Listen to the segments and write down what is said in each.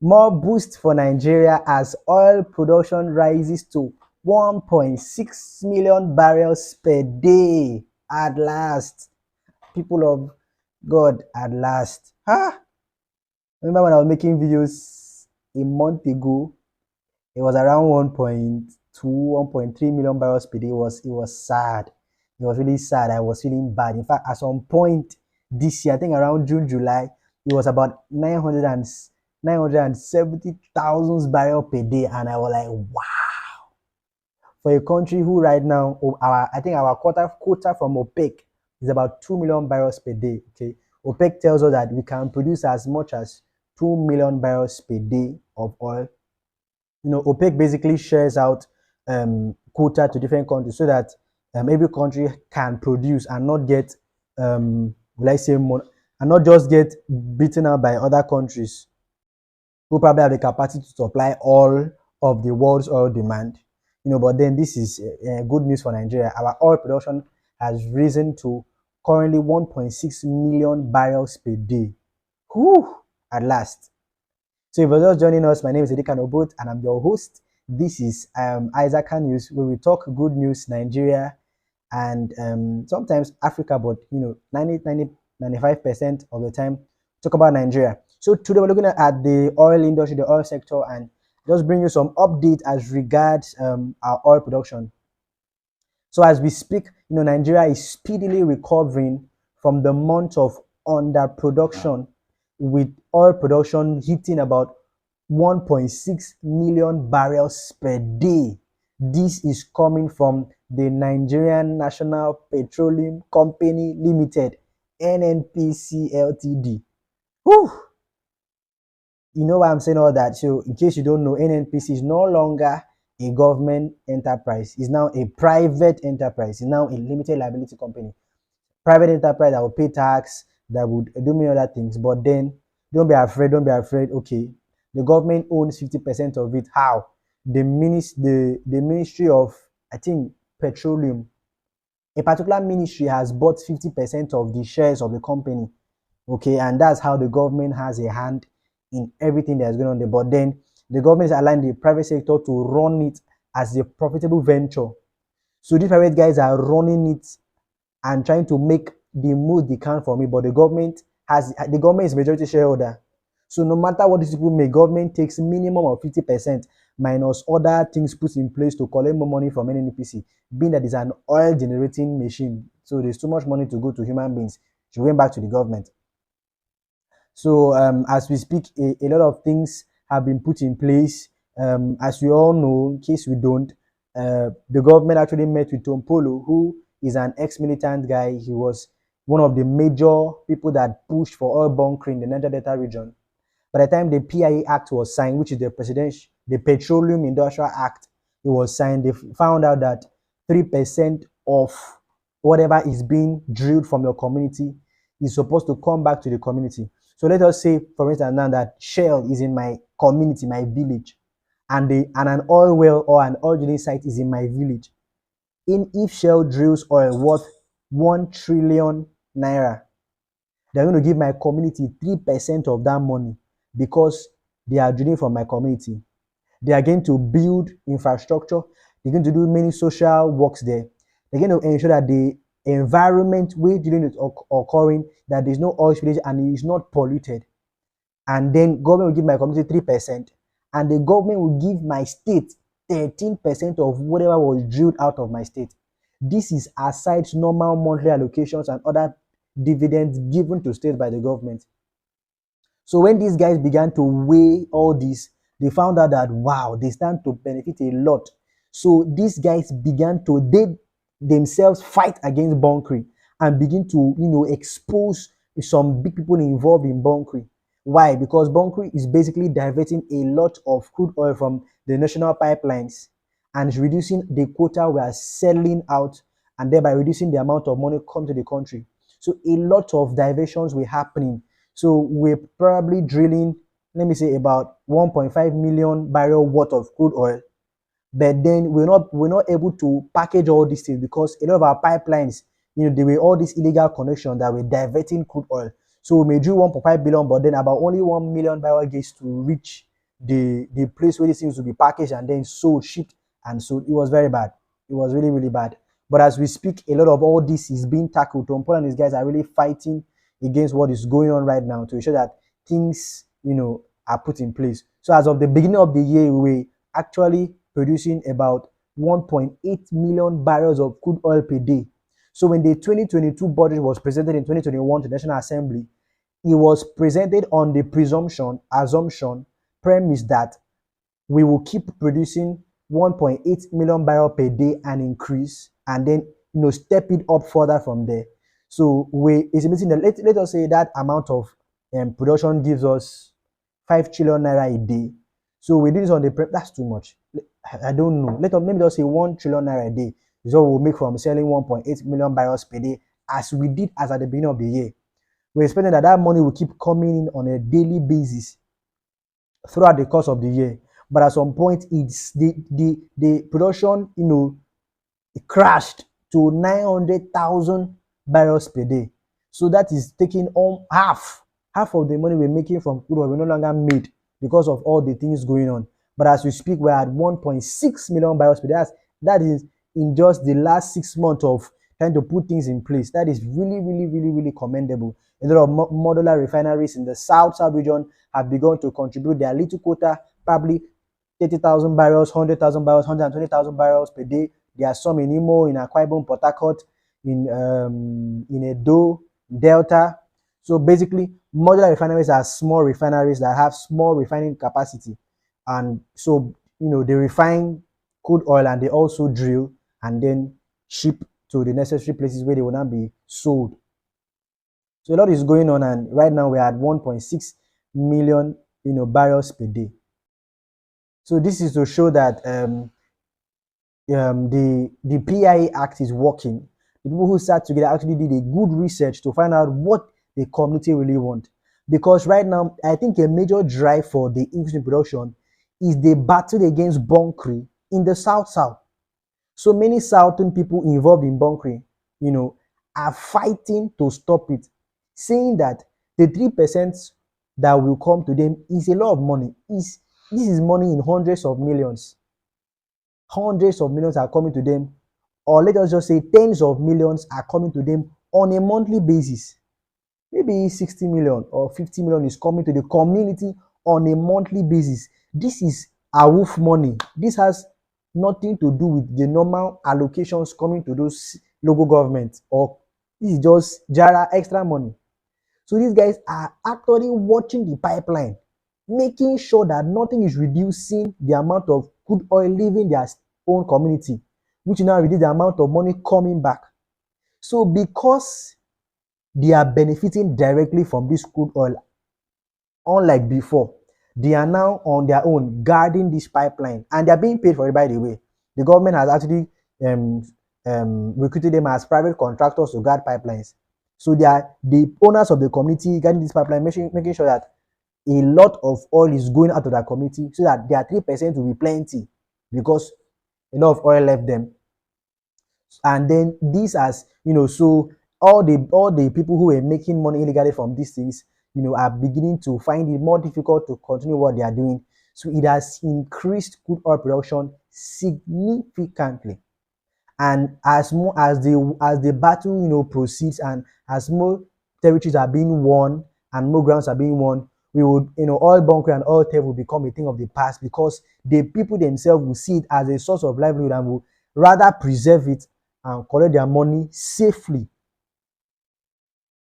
More boost for Nigeria as oil production rises to 1.6 million barrels per day. At last, people of God, at last. Remember when I was making videos a month ago, it was around 1.2, 1.3 million barrels per day. It was sad. It was really sad. I was feeling bad. In fact, at some point this year, I think around June, July, it was about 970,000 barrels per day. And I was like, wow. For a country who right now, I think our quota from OPEC is about 2 million barrels per day. Okay. OPEC tells us that we can produce as much as 2 million barrels per day of oil. OPEC basically shares out quota to different countries so that every country can produce and not get, will I say, and not just get beaten out by other countries who probably have the capacity to supply all of the world's oil demand. But then this is good news for Nigeria. Our oil production has risen to currently 1.6 million barrels per day. Whew, at last. So if you're just joining us, my name is Edika Nobot and I'm your host. This is Isaac News, where we talk good news, Nigeria, and sometimes Africa, but 95% of the time, talk about Nigeria. So today we're looking at the oil industry, the oil sector, and just bring you some update as regards our oil production. So as we speak, Nigeria is speedily recovering from the month of underproduction, with oil production hitting about 1.6 million barrels per day. This is coming from the Nigerian National Petroleum Company Limited, NNPC Ltd. Whew. You know why I'm saying all that? So in case you don't know, NNPC is no longer a government enterprise. It's now a private enterprise. It's now a limited liability company. Private enterprise that will pay tax, that would do many other things. But then don't be afraid. Okay, the government owns 50% of it. How? The Ministry of, I think, Petroleum, a particular ministry has bought 50% of the shares of the company. Okay, and that's how the government has a hand in everything that's going on there. But then the government is allowing the private sector to run it as a profitable venture. So these private guys are running it and trying to make the most they can from it. But the government is majority shareholder. So no matter what these people make, government takes minimum of 50% minus other things put in place to collect more money from NNPC, being that it's an oil generating machine. So there's too much money to go to human beings. She went back to the government. So as we speak, a lot of things have been put in place. As we all know, in case we don't, the government actually met with Tom Polo, who is an ex-militant guy. He was one of the major people that pushed for oil bunkering in the Niger Delta region. By the time the PIA Act was signed, which is the Petroleum Industrial Act, it was signed, they found out that 3% of whatever is being drilled from your community is supposed to come back to the community. So let us say, for instance, now that Shell is in my community, my village, and an oil well or an oil drilling site is in my village. If Shell drills oil worth 1 trillion naira, they're going to give my community 3% of that money because they are drilling from my community. They are going to build infrastructure. They're going to do many social works there. They're going to ensure that the environment where drilling is occurring, that there's no oil spillage and it is not polluted. And then government will give my community 3%, and the government will give my state 13% of whatever was drilled out of my state. This is aside normal monthly allocations and other dividends given to states by the government. So when these guys began to weigh all this, they found out that, wow, they stand to benefit a lot. So these guys began to, they themselves fight against bunkering and begin to, expose some big people involved in bunkering. Why? Because bunkering is basically diverting a lot of crude oil from the national pipelines and reducing the quota we are selling out, and thereby reducing the amount of money come to the country. So a lot of diversions were happening. So we're probably drilling, let me say, about 1.5 million barrel worth of crude oil. But then we're not able to package all these things because a lot of our pipelines, there were all these illegal connections that were diverting crude oil. So we may drill 1.5 billion, but then about only 1 million barrel gets to reach the place where these things will be packaged and then sold, shipped and sold. It was very bad. It was really, really bad. But as we speak, a lot of all this is being tackled. Tom Paul and his guys are really fighting against what is going on right now to ensure that things, are put in place. So as of the beginning of the year, we were actually producing about 1.8 million barrels of crude oil per day. So when the 2022 budget was presented in 2021 to the National Assembly, it was presented on the assumption, premise that we will keep producing 1.8 million barrel per day and increase, and then step it up further from there. So we estimating that let us say that amount of production gives us 5 trillion naira a day. So we do this on that's too much. I don't know. Let me just say 1 trillion naira a day is what we'll make from selling 1.8 million barrels per day, as we did as at the beginning of the year. We're expecting that money will keep coming in on a daily basis throughout the course of the year. But at some point, it's the production, it crashed to 900,000 barrels per day. So that is taking on half of the money we're making from crude oil. We're no longer made because of all the things going on. But as we speak, we're at 1.6 million barrels per day. That is in just the last 6 months of trying to put things in place. That is really, really, really, really commendable. A lot of modular refineries in the south region have begun to contribute their little quota, probably 30,000 barrels, 100,000 barrels, 120,000 barrels per day. There are some in Imo, in Akwa Ibom, Port Harcourt, in Edo, Delta. So basically, modular refineries are small refineries that have small refining capacity. And so, they refine crude oil and they also drill and then ship to the necessary places where they will not be sold. So a lot is going on, and right now we're at 1.6 million, barrels per day. So this is to show that the PIA Act is working. The people who sat together actually did a good research to find out what the community really want. Because right now, I think a major drive for the increase in production is the battle against bunkering in the South. So many Southern people involved in bunkering, are fighting to stop it, saying that the 3% that will come to them is a lot of money. This is money in hundreds of millions. Hundreds of millions are coming to them, or let us just say tens of millions are coming to them on a monthly basis. Maybe 60 million or 50 million is coming to the community on a monthly basis. This is AWUF money. This has nothing to do with the normal allocations coming to those local governments, or this is just Jara extra money. So these guys are actually watching the pipeline, making sure that nothing is reducing the amount of crude oil leaving their own community, which now reduce the amount of money coming back. So because they are benefiting directly from this crude oil, unlike before, they are now on their own guarding this pipeline, and they are being paid for it, by the way. The government has actually recruited them as private contractors to guard pipelines. So they are the owners of the community guarding this pipeline, making sure that a lot of oil is going out of that community, so that their 3% will be plenty, because a lot of oil left them. And then this has, so all the people who were making money illegally from these things, are beginning to find it more difficult to continue what they are doing. So it has increased crude oil production significantly. And as more as the battle, proceeds, and as more territories are being won and more grounds are being won, we would, oil bunkering and oil theft will become a thing of the past, because the people themselves will see it as a source of livelihood and will rather preserve it and collect their money safely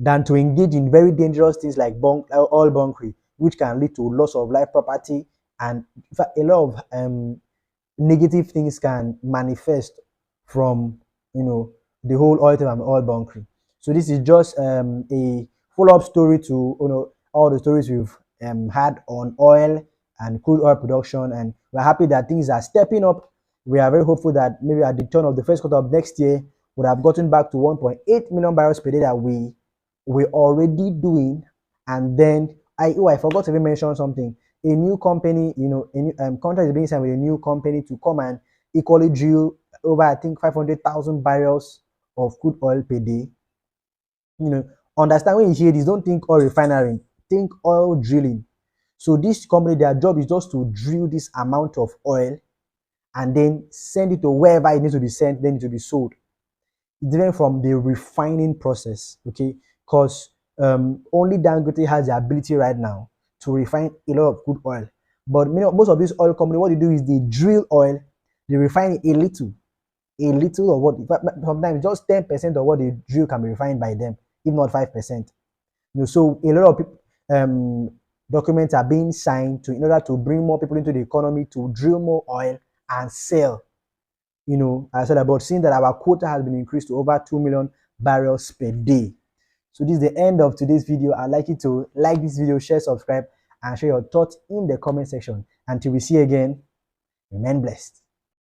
than to engage in very dangerous things like oil bunkering, which can lead to loss of life, property, and in fact, a lot of negative things can manifest from the whole oil theft and oil bunkering. So this is just a follow-up story to all the stories we've had on oil and crude oil production, and we're happy that things are stepping up. We are very hopeful that maybe at the turn of the first quarter of next year, we'll have gotten back to 1.8 million barrels per day that we're already doing. And then I forgot to even mention something. A new company, a new contract is being signed with a new company to come and equally drill over, I think, 500,000 barrels of crude oil per day. Understand, when you hear this, don't think oil refinery, think oil drilling. So this company, their job is just to drill this amount of oil and then send it to wherever it needs to be sent, then it will be sold. It's different from the refining process, okay? Because only Dangote has the ability right now to refine a lot of good oil. But most of these oil companies, what they do is they drill oil, they refine it a little of what, but sometimes just 10% of what they drill can be refined by them, if not 5%. So a lot of people, documents are being signed in order to bring more people into the economy, to drill more oil and sell. I said about seeing that our quota has been increased to over 2 million barrels per day. So this is the end of today's video. I'd like you to like this video, share, subscribe, and share your thoughts in the comment section. Until we see you again, remain blessed.